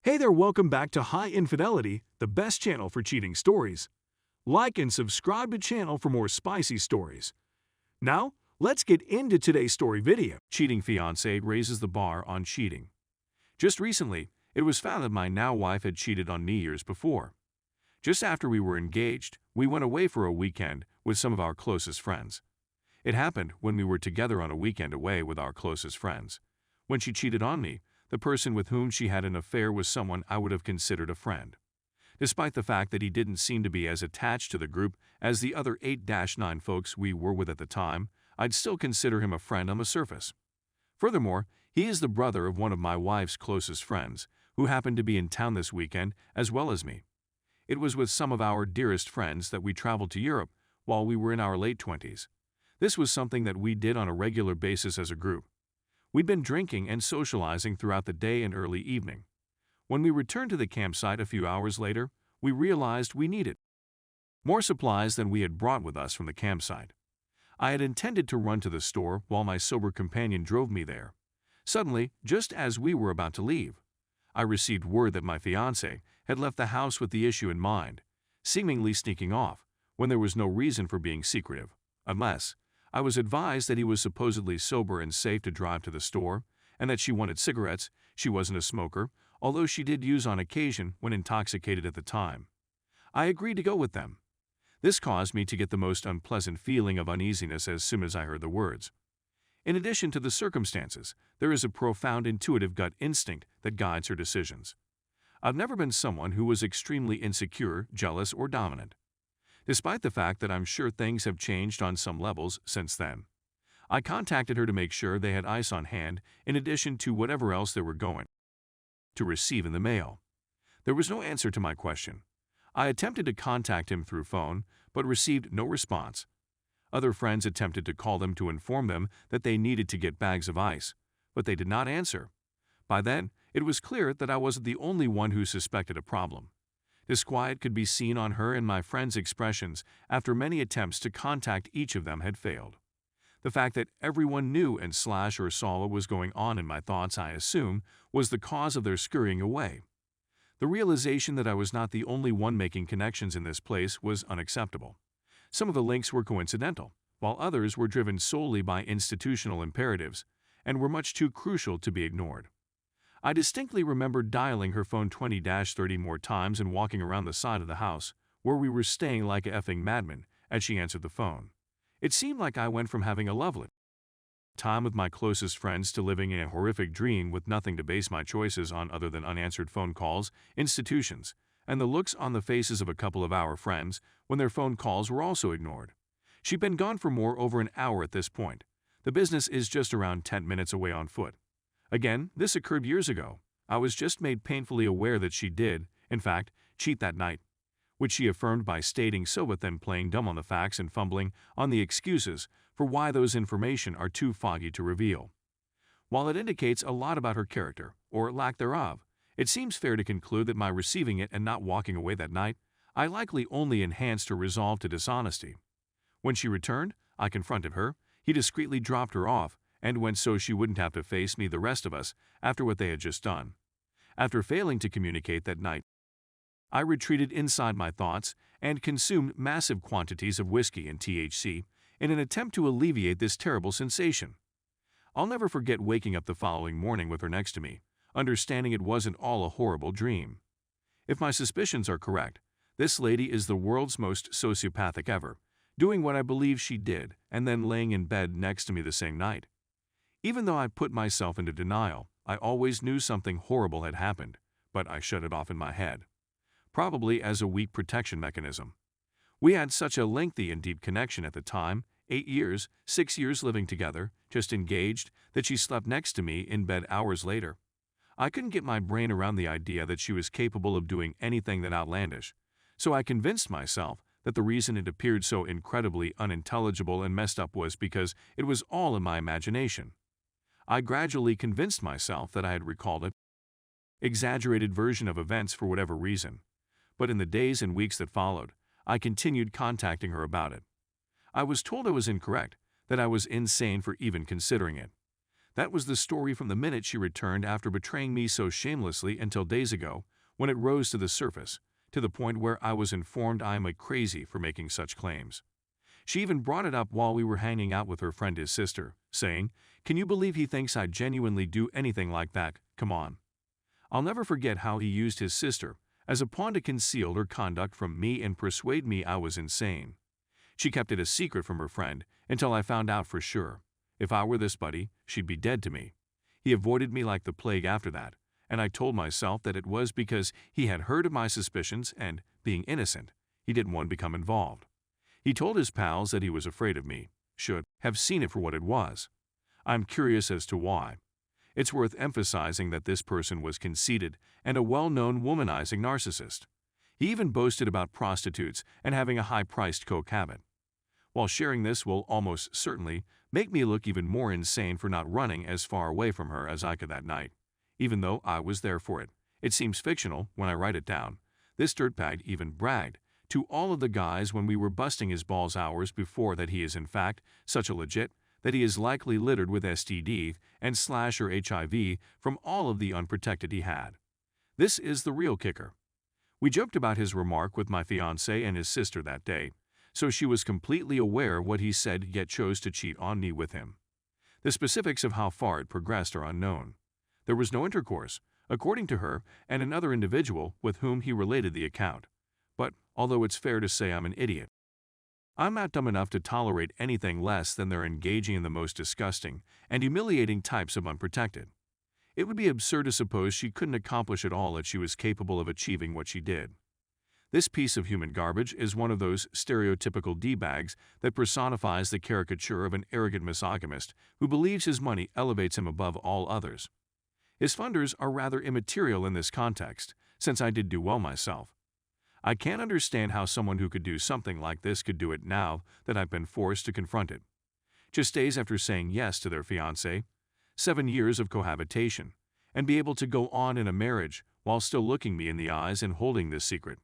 Hey there, welcome back to High Infidelity, the best channel for cheating stories. Like and subscribe to channel for more spicy stories. Now, let's get into today's story video. Cheating fiancé raises the bar on cheating. Just recently, it was found that my now wife had cheated on New Year's before. Just after we were engaged, we went away for a weekend with some of our closest friends. It happened when we were together on a weekend away with our closest friends. When she cheated on me, the person with whom she had an affair was someone I would have considered a friend. Despite the fact that he didn't seem to be as attached to the group as the other 8-9 folks we were with at the time, I'd still consider him a friend on the surface. Furthermore, he is the brother of one of my wife's closest friends, who happened to be in town this weekend as well as me. It was with some of our dearest friends that we traveled to Europe while we were in our late 20s. This was something that we did on a regular basis as a group. We'd been drinking and socializing throughout the day and early evening. When we returned to the campsite a few hours later, we realized we needed more supplies than we had brought with us from the campsite. I had intended to run to the store while my sober companion drove me there. Suddenly, just as we were about to leave, I received word that my fiancé had left the house with the issue in mind, seemingly sneaking off when there was no reason for being secretive, unless I was advised that he was supposedly sober and safe to drive to the store, and that she wanted cigarettes. She wasn't a smoker, although she did use on occasion when intoxicated at the time. I agreed to go with them. This caused me to get the most unpleasant feeling of uneasiness as soon as I heard the words. In addition to the circumstances, there is a profound intuitive gut instinct that guides her decisions. I've never been someone who was extremely insecure, jealous, or dominant. Despite the fact that I'm sure things have changed on some levels since then. I contacted her to make sure they had ice on hand in addition to whatever else they were going to receive in the mail. There was no answer to my question. I attempted to contact him through phone, but received no response. Other friends attempted to call them to inform them that they needed to get bags of ice, but they did not answer. By then, it was clear that I wasn't the only one who suspected a problem. Disquiet could be seen on her and my friends' expressions after many attempts to contact each of them had failed. The fact that everyone knew and slash or saw what was going on in my thoughts, I assume, was the cause of their scurrying away. The realization that I was not the only one making connections in this place was unacceptable. Some of the links were coincidental, while others were driven solely by institutional imperatives and were much too crucial to be ignored. I distinctly remember dialing her phone 20-30 more times and walking around the side of the house, where we were staying like a effing madman, as she answered the phone. It seemed like I went from having a lovely time with my closest friends to living in a horrific dream with nothing to base my choices on other than unanswered phone calls, institutions, and the looks on the faces of a couple of our friends when their phone calls were also ignored. She'd been gone for over an hour at this point. The business is just around 10 minutes away on foot. Again, this occurred years ago. I was just made painfully aware that she did, in fact, cheat that night, which she affirmed by stating so but then playing dumb on the facts and fumbling on the excuses for why those information are too foggy to reveal. While it indicates a lot about her character, or lack thereof, it seems fair to conclude that my receiving it and not walking away that night, I likely only enhanced her resolve to dishonesty. When she returned, I confronted her, he discreetly dropped her off, and went so she wouldn't have to face me the rest of us after what they had just done. After failing to communicate that night, I retreated inside my thoughts and consumed massive quantities of whiskey and THC in an attempt to alleviate this terrible sensation. I'll never forget waking up the following morning with her next to me, understanding it wasn't all a horrible dream. If my suspicions are correct, this lady is the world's most sociopathic ever, doing what I believe she did and then laying in bed next to me the same night. Even though I put myself into denial, I always knew something horrible had happened, but I shut it off in my head. Probably as a weak protection mechanism. We had such a lengthy and deep connection at the time, 8 years, 6 years living together, just engaged, that she slept next to me in bed hours later. I couldn't get my brain around the idea that she was capable of doing anything that outlandish, so I convinced myself that the reason it appeared so incredibly unintelligible and messed up was because it was all in my imagination. I gradually convinced myself that I had recalled an exaggerated version of events for whatever reason, but in the days and weeks that followed, I continued contacting her about it. I was told I was incorrect, that I was insane for even considering it. That was the story from the minute she returned after betraying me so shamelessly until days ago, when it rose to the surface, to the point where I was informed I am a crazy for making such claims. She even brought it up while we were hanging out with her friend his sister, saying, "Can you believe he thinks I'd genuinely do anything like that? Come on." I'll never forget how he used his sister as a pawn to conceal her conduct from me and persuade me I was insane. She kept it a secret from her friend until I found out for sure. If I were this buddy, she'd be dead to me. He avoided me like the plague after that, and I told myself that it was because he had heard of my suspicions and, being innocent, he didn't want to become involved. He told his pals that he was afraid of me, should have seen it for what it was. I'm curious as to why. It's worth emphasizing that this person was conceited and a well-known womanizing narcissist. He even boasted about prostitutes and having a high-priced coke habit. While sharing this will almost certainly make me look even more insane for not running as far away from her as I could that night, even though I was there for it. It seems fictional when I write it down. This dirtbag even bragged to all of the guys when we were busting his balls hours before that he is in fact such a legit that he is likely littered with STD and / or HIV from all of the unprotected he had. This is the real kicker. We joked about his remark with my fiancé and his sister that day, so she was completely aware of what he said yet chose to cheat on me with him. The specifics of how far it progressed are unknown. There was no intercourse, according to her and another individual with whom he related the account. But, although it's fair to say I'm an idiot, I'm not dumb enough to tolerate anything less than they're engaging in the most disgusting and humiliating types of unprotected. It would be absurd to suppose she couldn't accomplish it all if she was capable of achieving what she did. This piece of human garbage is one of those stereotypical D-bags that personifies the caricature of an arrogant misogynist who believes his money elevates him above all others. His funders are rather immaterial in this context, since I did do well myself. I can't understand how someone who could do something like this could do it now that I've been forced to confront it. Just days after saying yes to their fiancé, 7 years of cohabitation, and be able to go on in a marriage while still looking me in the eyes and holding this secret.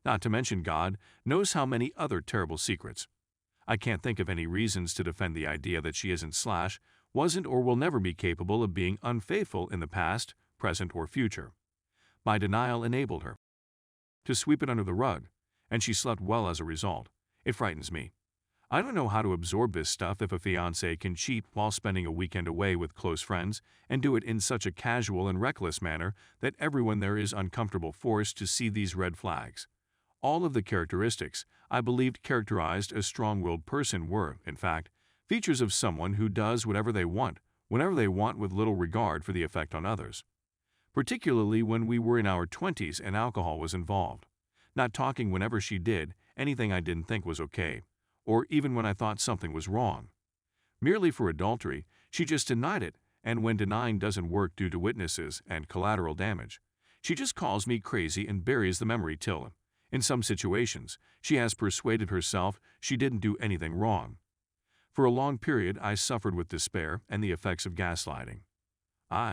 Not to mention God knows how many other terrible secrets. I can't think of any reasons to defend the idea that she isn't / wasn't or will never be capable of being unfaithful in the past, present, or future. My denial enabled her to sweep it under the rug, and she slept well as a result. It frightens me. I don't know how to absorb this stuff if a fiancé can cheat while spending a weekend away with close friends and do it in such a casual and reckless manner that everyone there is uncomfortable forced to see these red flags. All of the characteristics I believed characterized a strong-willed person were, in fact, features of someone who does whatever they want, whenever they want with little regard for the effect on others. Particularly when we were in our 20s and alcohol was involved. Not talking whenever she did anything I didn't think was okay, or even when I thought something was wrong. Merely for adultery, she just denied it, and when denying doesn't work due to witnesses and collateral damage, she just calls me crazy and buries the memory till, in some situations, she has persuaded herself she didn't do anything wrong. For a long period, I suffered with despair and the effects of gaslighting. I